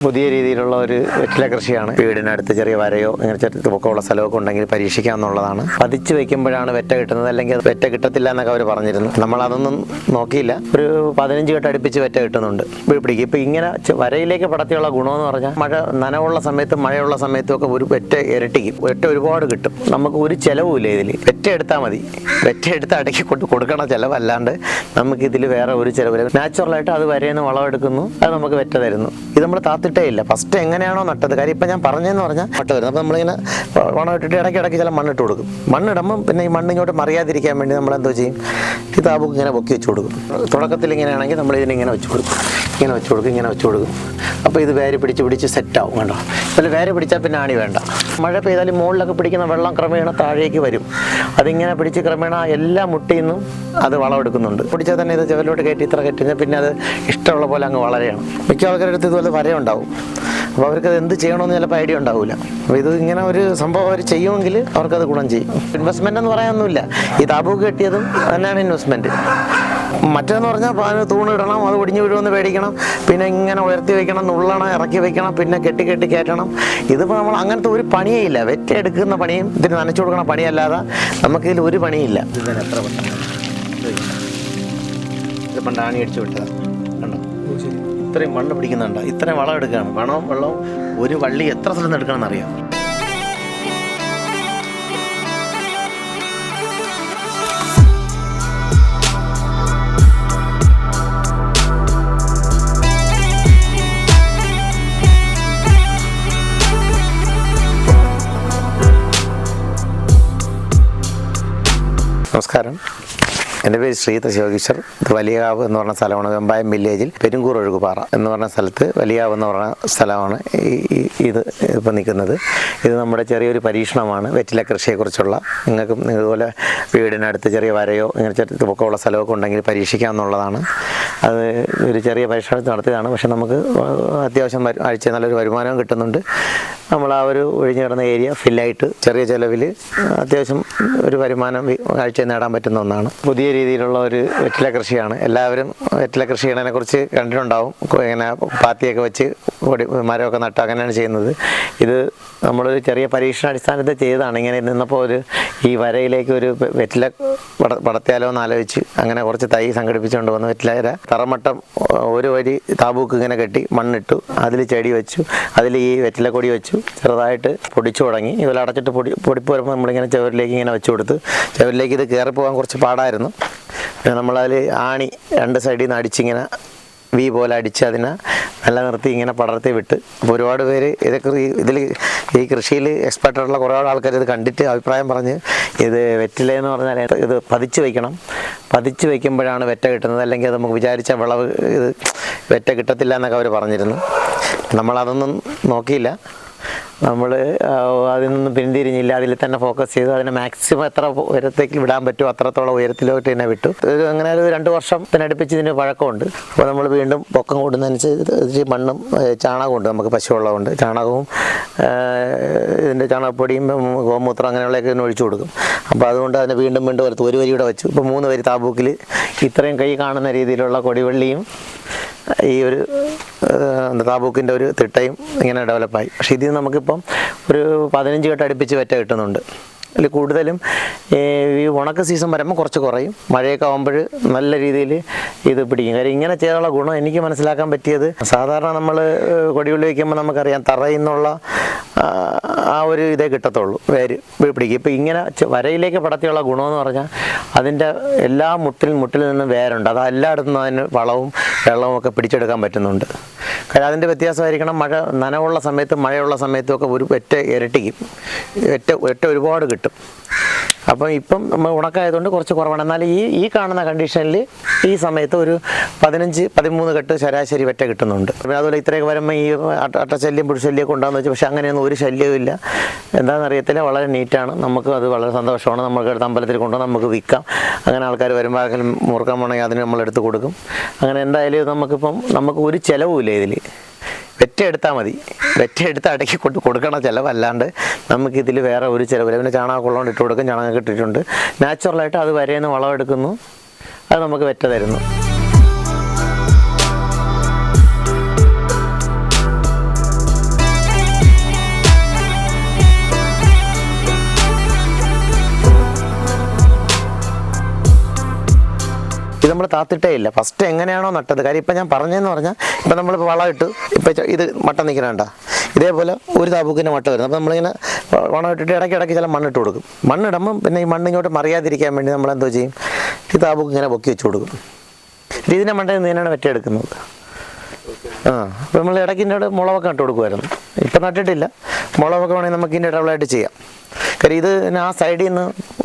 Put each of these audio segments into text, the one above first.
പുതിയ രീതിയിലുള്ള ഒരു വെറ്റില കൃഷിയാണ്. വീടിനടുത്ത് ചെറിയ വരയോ ഇങ്ങനെ പൊക്കമുള്ള സ്ഥലമൊക്കെ ഉണ്ടെങ്കിൽ പരീക്ഷിക്കാമെന്നുള്ളതാണ്. പതിച്ച് വെക്കുമ്പോഴാണ് വെറ്റ കിട്ടുന്നത്, അല്ലെങ്കിൽ അത് വെറ്റ കിട്ടത്തില്ല എന്നൊക്കെ അവർ പറഞ്ഞിരുന്നു. നമ്മളതൊന്നും നോക്കിയില്ല. ഒരു 15 കെട്ട് അടുപ്പിച്ച് വെറ്റ കിട്ടുന്നുണ്ട്. പിടിക്കും. ഇപ്പം ഇങ്ങനെ വരയിലേക്ക് പടത്തിയുള്ള ഗുണമെന്ന് പറഞ്ഞാൽ മഴ നനവുള്ള സമയത്തും മഴയുള്ള സമയത്തും ഒക്കെ ഒരു വെറ്റ ഇരട്ടിക്കും. വെറ്റ ഒരുപാട് കിട്ടും. നമുക്ക് ഒരു ചിലവുമില്ല ഇതിൽ. വെറ്റ എടുത്താൽ മതി. വെറ്റ എടുത്ത് അടക്കി കൊടുക്കണ ചിലവല്ലാണ്ട് നമുക്ക് ഇതിൽ വേറെ ഒരു ചിലവില്ല. നാച്ചുറലായിട്ട് അത് വരയെന്ന് വളമെടുക്കുന്നു, അത് നമുക്ക് വെറ്റ തരുന്നു. ഇത് നമ്മൾ താത്തിട്ടേ ഇല്ല. ഫസ്റ്റ് എങ്ങനെയാണോ നട്ടത്, കാര്യം ഇപ്പം ഞാൻ പറഞ്ഞതെന്ന് പറഞ്ഞാൽ നട്ട് വരുന്നത്. അപ്പം നമ്മളിങ്ങനെ വളം ഇട്ടിട്ട് ഇടയ്ക്കിടയ്ക്ക് ചില മണ്ണിട്ട് കൊടുക്കും. മണ്ണിടുമ്പം പിന്നെ ഈ മണ്ണിങ്ങോട്ട് മറിയാതിരിക്കാൻ വേണ്ടി നമ്മളെന്തോ ചെയ്യും, ഈ താബൂക്ക് ഇങ്ങനെ പൊക്കി വെച്ച് കൊടുക്കും. തുടക്കത്തിൽ ഇങ്ങനെയാണെങ്കിൽ നമ്മൾ ഇതിനിങ്ങനെ വെച്ച് കൊടുക്കും, ഇങ്ങനെ വെച്ച് കൊടുക്കും, ഇങ്ങനെ വെച്ച് കൊടുക്കും. അപ്പോൾ ഇത് വേര് പിടിച്ച് സെറ്റാവും. കണ്ടോ, അതിൽ വേര് പിടിച്ചാൽ പിന്നെ ആണി വേണ്ട. മഴ പെയ്താലും മുകളിലൊക്കെ പിടിക്കുന്ന വെള്ളം ക്രമേണ താഴേക്ക് വരും. അതിങ്ങനെ പിടിച്ച് ക്രമേണ എല്ലാ മുട്ടിൽ നിന്നും അത് വളമെടുക്കുന്നുണ്ട്. പിടിച്ചാൽ തന്നെ ഇത് ചുവരിലോട്ട് കയറ്റി ഇത്ര കയറ്റി പിന്നെ അത് ഇഷ്ടമുള്ള പോലെ അങ്ങ് വളരെയാണ്. മിക്ക ആൾക്കാരുടെ അടുത്ത് ഇതുപോലെ വരയുണ്ടാവും. അപ്പോൾ അവർക്കത് എന്ത് ചെയ്യണമെന്ന് ചിലപ്പോൾ ഐഡിയ ഉണ്ടാവില്ല. അപ്പോൾ ഇത് ഇങ്ങനെ ഒരു സംഭവം അവർ ചെയ്യുമെങ്കിൽ അവർക്കത് ഗുണം ചെയ്യും. ഇൻവെസ്റ്റ്മെൻ്റ് എന്ന് പറയാനൊന്നുമില്ല. ഈ താബൂക്ക് കെട്ടിയതും തന്നെയാണ് ഇൻവെസ്റ്റ്മെൻറ്റ്. മറ്റേന്ന് പറഞ്ഞാൽ തൂണിടണം, അത് ഒടിഞ്ഞു വീഴുമെന്ന് പേടിക്കണം, പിന്നെ ഇങ്ങനെ ഉയർത്തി വെക്കണം, നുള്ളണം, ഇറക്കി വെക്കണം, പിന്നെ കെട്ടി കയറ്റണം. ഇതിപ്പോൾ നമ്മൾ അങ്ങനത്തെ ഒരു പണിയേ ഇല്ല. വെറ്റ എടുക്കുന്ന പണിയും ഇതിന് നനച്ചു കൊടുക്കണ പണിയല്ലാതെ നമുക്കിതിൽ ഒരു പണിയില്ല. ഇതിന് എത്ര ഇത് പണ്ടാണി അടിച്ചു വിട്ടതാണ്. കണ്ടോ, ഇത്രയും മണ്ണ് പിടിക്കുന്നുണ്ടോ, ഇത്രയും വളം എടുക്കുകയാണ്. വണവും വെള്ളവും ഒരു വള്ളി എത്ര സ്ഥലത്ത് നിന്ന് എടുക്കണമെന്ന് അറിയാം. നമസ്കാരം, എൻ്റെ പേര് ശ്രീധർ ശിവകിഷർ. ഇത് വലിയകാവ് എന്ന് പറഞ്ഞ സ്ഥലമാണ്. വെമ്പായം വില്ലേജിൽ പെരുങ്കൂർ ഒഴുകുപാറ എന്ന് പറഞ്ഞ സ്ഥലത്ത് വലിയകാവ് എന്ന് പറഞ്ഞ സ്ഥലമാണ് ഇത് ഇപ്പം നിൽക്കുന്നത്. ഇത് നമ്മുടെ ചെറിയൊരു പരീക്ഷണമാണ് വെറ്റില കൃഷിയെക്കുറിച്ചുള്ള. നിങ്ങൾക്കും ഇതുപോലെ വീടിനടുത്ത് ചെറിയ വരയോ ഇങ്ങനെ പൊക്കമുള്ള സ്ഥലമൊക്കെ ഉണ്ടെങ്കിൽ പരീക്ഷിക്കാമെന്നുള്ളതാണ്. അത് ഒരു ചെറിയ പരീക്ഷണം നടത്തുകയാണ്. പക്ഷെ നമുക്ക് അത്യാവശ്യം ആഴ്ച നല്ലൊരു വരുമാനവും കിട്ടുന്നുണ്ട്. നമ്മൾ ആ ഒരു ഒഴിഞ്ഞു കിടന്ന ഏരിയ ഫില്ലായിട്ട് ചെറിയ ചിലവിൽ അത്യാവശ്യം ഒരു വരുമാനം ആഴ്ച നേടാൻ പറ്റുന്ന ഒന്നാണ്. പുതിയ രീതിയിലുള്ള ഒരു വെറ്റില കൃഷിയാണ്. എല്ലാവരും വെറ്റില കൃഷി ചെയ്യണതിനെ കുറിച്ച് കണ്ടിട്ടുണ്ടാവും. ഇങ്ങനെ പാത്തിയൊക്കെ വെച്ച് മരമൊക്കെ നട്ട് അങ്ങനെയാണ് ചെയ്യുന്നത്. ഇത് നമ്മളൊരു ചെറിയ പരീക്ഷണാടിസ്ഥാനത്തിൽ ചെയ്തതാണ്. ഇങ്ങനെ നിന്നപ്പോൾ ഈ വരയിലേക്ക് ഒരു വെറ്റില പടത്തിയാലോ എന്ന് ആലോചിച്ച് അങ്ങനെ കുറച്ച് തൈ സംഘടിപ്പിച്ചുകൊണ്ട് വന്ന് വെറ്റില തറമട്ടം ഒരു വരി താബൂക്ക് ഇങ്ങനെ കെട്ടി മണ്ണിട്ടു, അതിൽ ചെടി വെച്ചു, അതിൽ ഈ വെറ്റില കൊടി വെച്ചു, ചെറുതായിട്ട് പൊടിച്ചു തുടങ്ങി. ഇതുപോലെ അടച്ചിട്ട് പൊടിപ്പ് വരുമ്പോൾ നമ്മളിങ്ങനെ ചുവരിലേക്ക് ഇങ്ങനെ വെച്ച് കൊടുത്ത്, ചുവരിലേക്ക് ഇത് കയറിപ്പോകാൻ കുറച്ച് പാടായിരുന്നു. നമ്മളതിൽ ആണി 2 സൈഡിൽ നിന്ന് അടിച്ചിങ്ങനെ വി പോലെ അടിച്ച് അതിനെ നിലനിർത്തി ഇങ്ങനെ പടർത്തി വിട്ട്. അപ്പോൾ ഒരുപാട് പേര് ഈ കൃഷിയിൽ എക്സ്പെർട്ടായിട്ടുള്ള കുറേ ആൾക്കാർ ഇത് കണ്ടിട്ട് അഭിപ്രായം പറഞ്ഞ് ഇത് വെറ്റിലയെന്ന് പറഞ്ഞാൽ ഇത് പതിച്ച് വയ്ക്കണം, പതിച്ച് വയ്ക്കുമ്പോഴാണ് വെറ്റ കിട്ടുന്നത്, അല്ലെങ്കിൽ അത് നമുക്ക് വിചാരിച്ച വിളവ് ഇത് വെറ്റ കിട്ടത്തില്ല എന്നൊക്കെ അവർ പറഞ്ഞിരുന്നു. നമ്മളതൊന്നും നോക്കിയില്ല. നമ്മൾ അതിൽ നിന്നും പിന്തിരിഞ്ഞില്ല. അതിൽ തന്നെ ഫോക്കസ് ചെയ്ത് അതിനെ മാക്സിമം എത്ര ഉയരത്തേക്ക് വിടാൻ പറ്റുമോ അത്രത്തോളം ഉയരത്തിലോട്ട് തന്നെ വിട്ടു. അങ്ങനെ ഒരു 2 വർഷത്തിനടുപ്പിച്ച് ഇതിന് പഴക്കമുണ്ട്. അപ്പോൾ നമ്മൾ വീണ്ടും പൊക്കം കൂടുന്നതനുസരിച്ച് മണ്ണും ചാണകവും ഉണ്ട്. നമുക്ക് പശുവുള്ളതുകൊണ്ട് ചാണകവും ഇതിൻ്റെ ചാണകപ്പൊടിയും ഗോമൂത്രം അങ്ങനെയുള്ളതൊക്കെ ഇതിന് ഒഴിച്ചു കൊടുക്കും. അപ്പോൾ അതുകൊണ്ട് അതിനെ വീണ്ടും വലത്ത് ഒരു വരിയുടെ വെച്ചു. ഇപ്പോൾ 3 വരി താബൂക്കിൽ ഇത്രയും കൈ കാണുന്ന രീതിയിലുള്ള കൊടിവള്ളിയും ഈ ഒരു താബൂക്കിൻ്റെ ഒരു തിട്ടയും ഇങ്ങനെ ഡെവലപ്പായി. പക്ഷേ ഇതിൽ നമുക്കിപ്പം ഒരു 15 കെട്ട് അടുപ്പിച്ച് വെറ്റ കിട്ടുന്നുണ്ട്. അതിൽ കൂടുതലും ഈ ഉണക്ക സീസൺ വരുമ്പോൾ കുറച്ച് കുറയും. മഴയൊക്കെ ആകുമ്പോൾ നല്ല രീതിയിൽ ഇത് പിടിക്കും. കാര്യം ഇങ്ങനെ ചെയ്തുള്ള ഗുണം എനിക്ക് മനസ്സിലാക്കാൻ പറ്റിയത്, സാധാരണ നമ്മൾ കൊടിയുള്ളി വയ്ക്കുമ്പോൾ നമുക്കറിയാം തറയിൽ നിന്നുള്ള ആ ഒരു ഇതേ കിട്ടത്തുള്ളൂ, വേര് പിടിക്കും. ഇപ്പം ഇങ്ങനെ വരയിലേക്ക് പടത്തിയുള്ള ഗുണമെന്ന് പറഞ്ഞാൽ അതിൻ്റെ എല്ലാ മുട്ടിൽ നിന്നും വേരുണ്ട്. അത് എല്ലായിടത്തും അതിന് വളവും വെള്ളവും ഒക്കെ പിടിച്ചെടുക്കാൻ പറ്റുന്നുണ്ട്. കാര്യം അതിൻ്റെ വ്യത്യാസമായിരിക്കണം. നനവുള്ള സമയത്തും മഴയുള്ള സമയത്തും ഒക്കെ ഒരു വെറ്റ ഇരട്ടിക്കും. വെറ്റ ഒരുപാട് കിട്ടും. അപ്പം ഇപ്പം നമ്മൾ ഉണക്കായതുകൊണ്ട് കുറച്ച് കുറവാണ്. എന്നാൽ ഈ കാണുന്ന കണ്ടീഷനിൽ ഈ സമയത്ത് ഒരു 15-13 കെട്ട് ശരാശരി വെറ്റ കിട്ടുന്നുണ്ട്. പിന്നെ അതുപോലെ ഇത്രയൊക്കെ വരുമ്പോൾ ഈ അട്ടശല്യം പുഴുശല്യമൊക്കെ ഉണ്ടാകുന്ന വെച്ചാൽ, പക്ഷെ അങ്ങനെയൊന്നും ഒരു ശല്യവും ഇല്ല. എന്താണെന്നറിയത്തില്ല, വളരെ നീറ്റാണ്. നമുക്ക് അത് വളരെ സന്തോഷമാണ്. നമുക്ക് എടുത്ത് അമ്പലത്തിൽ കൊണ്ടുവന്ന് നമുക്ക് വിൽക്കാം. അങ്ങനെ ആൾക്കാർ വരുമ്പോൾ ആർക്കെങ്കിലും മുറുക്കാൻ വേണമെങ്കിൽ അതിന് നമ്മളെടുത്ത് കൊടുക്കും. അങ്ങനെ എന്തായാലും നമുക്ക് ഒരു ചിലവുമില്ല ഇതിൽ. വെറ്റ എടുത്താൽ മതി. വെറ്റ എടുത്ത് അടക്കി കൊടുക്കണ ചിലവല്ലാണ്ട് നമുക്കിതിൽ വേറെ ഒരു ചിലവില്ല. പിന്നെ ചാണകം കൊള്ളോണ്ട് ഇട്ട് കൊടുക്കും. ചാണകം ഇട്ടിട്ടുണ്ട്. നാച്ചുറലായിട്ട് അത് വരേന്ന് വളം എടുക്കുന്നു, അത് നമുക്ക് വെറ്റ തരുന്നു. നമ്മൾ താത്തിട്ടേ ഇല്ല. ഫസ്റ്റ് എങ്ങനെയാണോ നട്ടത്, കാര്യം ഇപ്പം ഞാൻ പറഞ്ഞതെന്ന് പറഞ്ഞാൽ ഇപ്പം നമ്മളിപ്പോൾ വളമിട്ട് ഇപ്പം ഇത് മട്ട നിൽക്കണണ്ട, ഇതേപോലെ ഒരു താബൂക്കിൻ്റെ മട്ട വരുന്നത്. അപ്പോൾ നമ്മളിങ്ങനെ വളമിട്ടിട്ട് ഇടയ്ക്കിടയ്ക്ക് ചില മണ്ണിട്ട് കൊടുക്കും. മണ്ണിടുമ്പം പിന്നെ ഈ മണ്ണിങ്ങോട്ട് മറിയാതിരിക്കാൻ വേണ്ടി നമ്മളെന്തോ ചെയ്യും, ഈ താബൂക്ക് ഇങ്ങനെ പൊക്കി വെച്ച് കൊടുക്കും. ഇതിനെ മണ്ടയിൽ നിന്ന് തന്നെയാണ് വെറ്റെടുക്കുന്നത്. അപ്പോൾ നമ്മൾ ഇടയ്ക്കിൻ്റെ മുളകൊക്കെ നട്ട് കൊടുക്കുമായിരുന്നു. ഇപ്പം നട്ടിട്ടില്ല. മുളകൊക്കെ വേണമെങ്കിൽ നമുക്ക് ഇതിൻ്റെ ഇടവിളായിട്ട് ചെയ്യാം. കാര്യം ഇത് ആ സൈഡിൽ നിന്ന്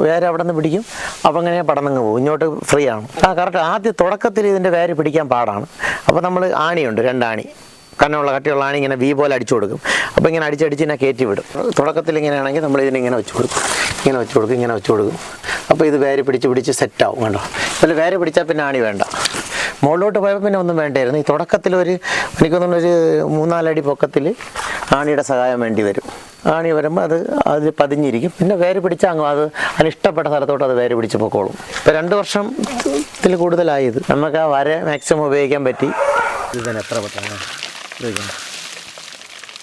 വേര് അവിടെ നിന്ന് പിടിക്കും, അപ്പം അങ്ങനെ പടന്നങ്ങ് പോകും. ഇങ്ങോട്ട് ഫ്രീ ആണ്. കറക്റ്റ് ആദ്യം തുടക്കത്തിൽ ഇതിൻ്റെ വേര് പിടിക്കാൻ പാടാണ്. അപ്പോൾ നമ്മൾ ആണിയുണ്ട്, 2 ആണി, കനമുള്ള കട്ടിയുള്ള ആണി ഇങ്ങനെ പോലെ അടിച്ചു കൊടുക്കും. അപ്പോൾ ഇങ്ങനെ അടിച്ചടിച്ച് ഇതിനെ കയറ്റി വിടും. തുടക്കത്തിൽ ഇങ്ങനെയാണെങ്കിൽ നമ്മൾ ഇതിനിങ്ങനെ വെച്ച് കൊടുക്കും, ഇങ്ങനെ വെച്ച് കൊടുക്കും. അപ്പോൾ ഇത് വേര് പിടിച്ച് സെറ്റാവും. കണ്ടോ, ഇതിൽ വേര് പിടിച്ചാൽ പിന്നെ ആണി വേണ്ട. മുകളിലോട്ട് പോയപ്പോൾ പിന്നെ ഒന്നും വേണ്ടായിരുന്നു. ഈ തുടക്കത്തിൽ എനിക്ക് തോന്നുന്നു ഒരു 3-4 അടി പൊക്കത്തിൽ ആണിയുടെ സഹായം വേണ്ടി വരും. ആണി വരുമ്പോൾ അത് പതിഞ്ഞിരിക്കും. പിന്നെ വേര് പിടിച്ചാൽ അത് അതിനിഷ്ടപ്പെട്ട സ്ഥലത്തോട്ട് അത് വേര് പിടിച്ച് പൊക്കോളും. ഇപ്പോൾ 2 വർഷത്തിൽ കൂടുതലായത് നമുക്ക് ആ വര മാക്സിമം ഉപയോഗിക്കാൻ പറ്റി. ഇത് തന്നെ എത്ര പെട്ടെന്ന് ഉപയോഗിക്കണം.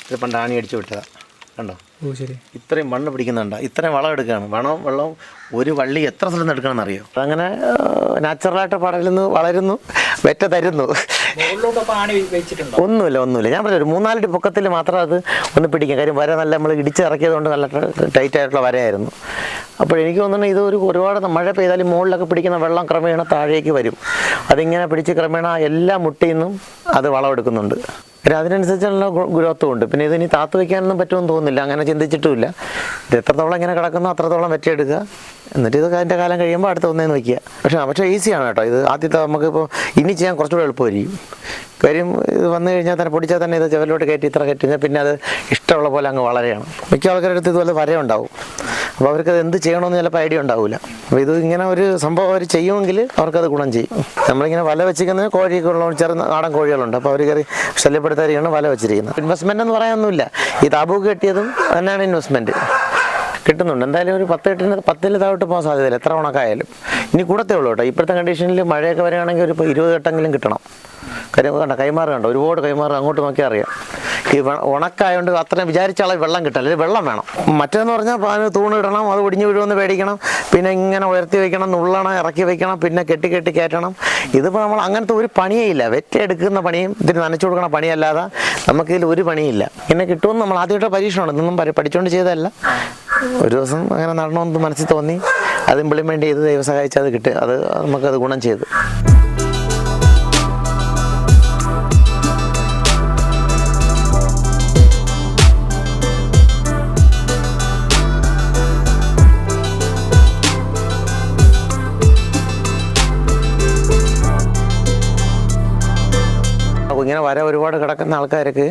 ഇത് പണ്ട് ആണി അടിച്ചു വിട്ടതാണ്. കണ്ടോ, ശരി. ഇത്രയും മണ്ണ് പിടിക്കുന്നുണ്ടോ, ഇത്രയും വളം എടുക്കുകയാണ്. വെള്ളം ഒരു വള്ളി എത്ര സ്ഥലത്ത് എടുക്കണമെന്ന് അറിയോ. അതങ്ങനെ നാച്ചുറലായിട്ട് പടരുന്നു, വളരുന്നു, വെറ്റ തരുന്നു. ഒന്നുമില്ല. ഞാൻ പറഞ്ഞു ഒരു 3-4 അടി പൊക്കത്തിൽ മാത്രം അത് ഒന്ന് പിടിക്കാം. കാര്യം വര നല്ല നമ്മൾ ഇടിച്ചിറക്കിയത് കൊണ്ട് നല്ല ടൈറ്റ് ആയിട്ടുള്ള വരയായിരുന്നു. അപ്പോൾ എനിക്ക് തോന്നുന്നു ഇത് ഒരുപാട് മഴ പെയ്താലും മുകളിലൊക്കെ പിടിക്കുന്ന വെള്ളം ക്രമേണ താഴേക്ക് വരും. അതിങ്ങനെ പിടിച്ച് ക്രമേണ എല്ലാ മുട്ടിൽ നിന്നും അത് വളമെടുക്കുന്നുണ്ട്. അതിനനുസരിച്ചുള്ള ഗ്രോത്തും ഉണ്ട്. പിന്നെ ഇതിനി താത്ത് വയ്ക്കാനൊന്നും പറ്റുമെന്ന് തോന്നുന്നില്ല, അങ്ങനെ ചിന്തിച്ചിട്ടുമില്ല. ഇത് എത്രത്തോളം ഇങ്ങനെ കിടക്കുന്നോ അത്രത്തോളം വെച്ചെടുക്കുക, എന്നിട്ട് ഇത് അതിൻ്റെ കാലം കഴിയുമ്പോൾ അടുത്ത ഒന്നേന്ന് വയ്ക്കുക. പക്ഷേ ഈസിയാണ് കേട്ടോ. ഇത് ആദ്യത്തെ നമുക്കിപ്പോൾ ഇനി ചെയ്യാൻ കുറച്ചുകൂടെ എളുപ്പമായിരിക്കും. കാര്യം ഇത് വന്നു കഴിഞ്ഞാൽ തന്നെ പൊടിച്ചാൽ തന്നെ ഇത് ചെവലിലോട്ട് കയറ്റി കഴിഞ്ഞാൽ പിന്നെ അത് ഇഷ്ടമുള്ള പോലെ അങ്ങ് വളരെയാണ്. മിക്ക ആൾക്കാരുടെ അടുത്ത് ഇതുപോലെ വരയുണ്ടാവും. അപ്പോൾ അവർക്കത് എന്ത് ചെയ്യണമെന്ന് ചിലപ്പോൾ ഐഡിയ ഉണ്ടാവില്ല. അപ്പോൾ ഇത് ഇങ്ങനെ ഒരു സംഭവം അവർ ചെയ്യുമെങ്കിൽ അവർക്കത് ഗുണം ചെയ്യും. നമ്മളിങ്ങനെ വല വെച്ചിരിക്കുന്നത് കോഴിക്കുള്ള നാടൻ കോഴികളുണ്ട്. അപ്പോൾ അവർ കയറി ശല്യപ്പെടുത്താതിരിക്കുകയാണ് വല വെച്ചിരിക്കുന്നത്. ഇൻവെസ്റ്റ്മെൻ്റ് എന്ന് പറയാനൊന്നുമില്ല. ഈ താബൂക്ക് കെട്ടിയതും തന്നെയാണ് ഇൻവെസ്റ്റ്മെൻറ്റ്. കിട്ടുന്നുണ്ട്. എന്തായാലും ഒരു 10 താഴോട്ട് പോകാൻ സാധ്യതയില്ല, എത്ര ഉണക്കായാലും. ഇനി കൂടത്തേ ഉള്ളൂ കേട്ടോ. ഇപ്പോഴത്തെ കണ്ടീഷനിൽ മഴയൊക്കെ വരികയാണെങ്കിൽ ഒരു 20 കെട്ടെങ്കിലും കിട്ടണം. കാര്യം കണ്ട കൈമാറ് കണ്ടോ, ഒരുപാട് കൈമാറ് അങ്ങോട്ട് നോക്കിയാൽ അറിയാം. ഈ ഉണക്കായതുകൊണ്ട് അത്രയും വിചാരിച്ച അളവ് വെള്ളം കിട്ടില്ല, അല്ലെങ്കിൽ വെള്ളം വേണം. മറ്റേന്ന് പറഞ്ഞാൽ അതിന് തൂണിടണം, അത് ഒടിഞ്ഞു വീഴുമെന്ന് പേടിക്കണം, പിന്നെ ഇങ്ങനെ ഉയർത്തി വയ്ക്കണം, നുള്ളണം, ഇറക്കി വയ്ക്കണം, പിന്നെ കെട്ടി കയറ്റണം. ഇതിപ്പോൾ നമ്മൾ അങ്ങനത്തെ ഒരു പണിയേ ഇല്ല. വെറ്റെടുക്കുന്ന പണിയും ഇതിന് നനച്ചു കൊടുക്കുന്ന പണിയല്ലാതെ നമുക്കിതിൽ ഒരു പണിയില്ല. ഇങ്ങനെ കിട്ടുമെന്ന് നമ്മൾ ആദ്യമായിട്ട് പരീക്ഷണമാണ്. ഇതൊന്നും പഠിച്ചുകൊണ്ട് ചെയ്തതല്ല. ഒരു ദിവസം അങ്ങനെ നടണമെന്ന് മനസ്സിൽ തോന്നി, അത് ഇംപ്ലിമെൻ്റ് ചെയ്ത് ദൈവം സഹായിച്ച് അത് കിട്ടി. നമുക്കത് ഗുണം ചെയ്തു. ഇങ്ങനെ വര ഒരുപാട് കിടക്കുന്ന ആൾക്കാർക്ക്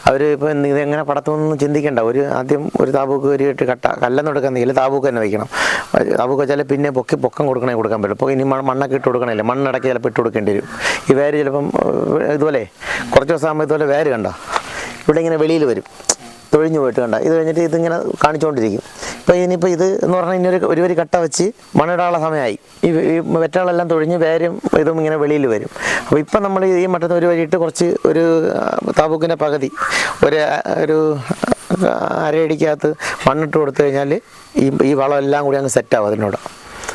അവർ ഇപ്പോൾ ഇതെങ്ങനെ പടത്തുമെന്ന് ചിന്തിക്കേണ്ട. ആദ്യം ഒരു താബൂക്ക് ഒരു കല്ലെന്ന് എടുക്കുന്നില്ല, താബൂക്ക് തന്നെ വയ്ക്കണം. താബൂക്ക് വെച്ചാൽ പിന്നെ പൊക്കം കൊടുക്കാൻ പറ്റും. ഇപ്പോൾ ഇനി മണ്ണൊക്കെ ഇട്ട് കൊടുക്കണില്ല, മണ്ണിടയ്ക്ക് ചിലപ്പോൾ ഇട്ട് കൊടുക്കേണ്ടി വരും. ഈ വേര് ചിലപ്പം ഇതുപോലെ കുറച്ച് ദിവസം ആകുമ്പോൾ ഇതുപോലെ വേര് കണ്ട ഇവിടെ ഇങ്ങനെ വെളിയിൽ വരും, തൊഴിഞ്ഞു പോയിട്ട് കണ്ട. ഇത് കഴിഞ്ഞിട്ട് ഇതിങ്ങനെ കാണിച്ചുകൊണ്ടിരിക്കും. ഇനിയിപ്പോൾ ഇത് എന്ന് പറഞ്ഞാൽ ഇനി ഒരു കട്ട വെച്ച് മണ്ണിടാനുള്ള സമയമായി. ഈ വെറ്റകളെല്ലാം തൊഴിഞ്ഞ് വേരും ഇതും ഇങ്ങനെ വെളിയിൽ വരും. അപ്പോൾ ഇപ്പം നമ്മൾ ഈ മട്ടത്ത് ഒരു വഴിയിട്ട് കുറച്ച് ഒരു താബൂക്കിൻ്റെ പകുതി ഒരു അരയടിക്കകത്ത് മണ്ണിട്ട് കൊടുത്തു കഴിഞ്ഞാൽ ഈ വളം എല്ലാം കൂടി അങ്ങ് സെറ്റാവും. അതിനോട്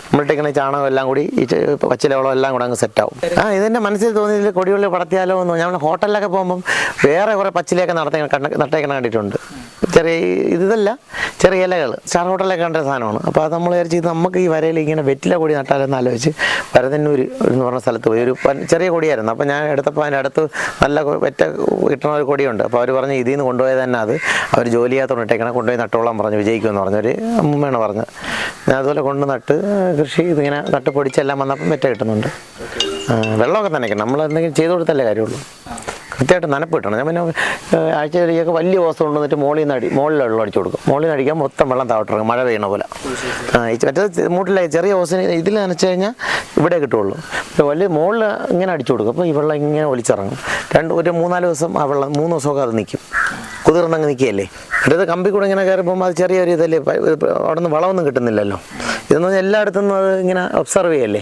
നമ്മളിട്ടിങ്ങനെ ചാണകം എല്ലാം കൂടി ഈ പച്ചില വളം എല്ലാം കൂടെ അങ്ങ് സെറ്റാവും. ഇതെൻ്റെ മനസ്സിൽ തോന്നിയതിൽ കൊടിയുള്ളി പടത്തിയാലോ എന്ന്. നമ്മൾ ഹോട്ടലിലൊക്കെ പോകുമ്പം വേറെ കുറേ പച്ചിലയൊക്കെ നട്ടേക്കണ കണ്ടിട്ടുണ്ട്. ഇതല്ല, ചെറിയ ഇലകൾ സ്റ്റാർ ഹോട്ടലിലൊക്കെ കണ്ട സാധനമാണ്. അപ്പോൾ അത് നമ്മൾ വിചാരിച്ച് നമുക്ക് ഈ വരയിൽ ഇങ്ങനെ വെറ്റില കൊടി നട്ടാലെന്ന് ആലോചിച്ച് വരതന്നൂർ എന്ന് പറഞ്ഞ സ്ഥലത്ത് പോയി. ഒരു ചെറിയ കൊടിയായിരുന്നു. അപ്പോൾ ഞാൻ എടുത്തപ്പോൾ അതിൻ്റെ അടുത്ത് നല്ല വെറ്റ കിട്ടണ ഒരു കൊടിയുണ്ട്. അപ്പോൾ അവർ പറഞ്ഞ് ഇതിൽ നിന്ന് കൊണ്ടുപോയത് തന്നെ അവർ ജോലി ചെയ്യാത്തോണ്ട് ഇട്ടേക്കണം, കൊണ്ടുപോയി നട്ടോളാൻ പറഞ്ഞു, വിജയിക്കുമെന്ന് പറഞ്ഞൊരു അമ്മയാണ് പറഞ്ഞത്. ഞാൻ അതുപോലെ കൊണ്ട് നട്ട് കൃഷി ഇതിങ്ങനെ നട്ട് പൊടിച്ചെല്ലാം വന്നപ്പം വെറ്റ കിട്ടുന്നുണ്ട്. വെള്ളമൊക്കെ നനയ്ക്കണം, നമ്മൾ എന്തെങ്കിലും ചെയ്ത് കൊടുത്തല്ലേ കാര്യമുള്ളൂ. കൃത്യമായിട്ട് നനപ്പ് കിട്ടണം. ഞാൻ പിന്നെ ആഴ്ചയിലേക്ക് വലിയ ഓസം കൊണ്ടുവന്നിട്ട് മുകളിൽ വെള്ളം അടിച്ചു കൊടുക്കും. മുകളിൽ നിന്ന് അടിക്കാൻ മൊത്തം വെള്ളം താഴോട്ടിറങ്ങും, മഴ പെയ്യണ പോലെ. മറ്റേത് മൂട്ടിലെ ചെറിയ ഓസിന് ഇതിൽ നനച്ച് കഴിഞ്ഞാൽ ഇവിടെ കിട്ടുള്ളൂ. വലിയ മുകളിൽ ഇങ്ങനെ അടിച്ചു കൊടുക്കും. അപ്പോൾ ഈ വെള്ളം ഇങ്ങനെ ഒലിച്ചിറങ്ങും. ഒരു 3-4 ദിവസം ആ വെള്ളം 3 ദിവസമൊക്കെ അത് നിൽക്കും, കുതിർന്നങ്ങ് നിൽക്കുകയല്ലേ. മറ്റേത് കമ്പി കൂടെ ഇങ്ങനെ കയറിപ്പോൾ അത് ചെറിയൊരു ഇതല്ലേ, അവിടെ നിന്ന് വളമൊന്നും കിട്ടുന്നില്ലല്ലോ. ഇതെന്ന് പറഞ്ഞാൽ എല്ലായിടത്തുനിന്നും അത് ഇങ്ങനെ ഒബ്സർവ് ചെയ്യല്ലേ.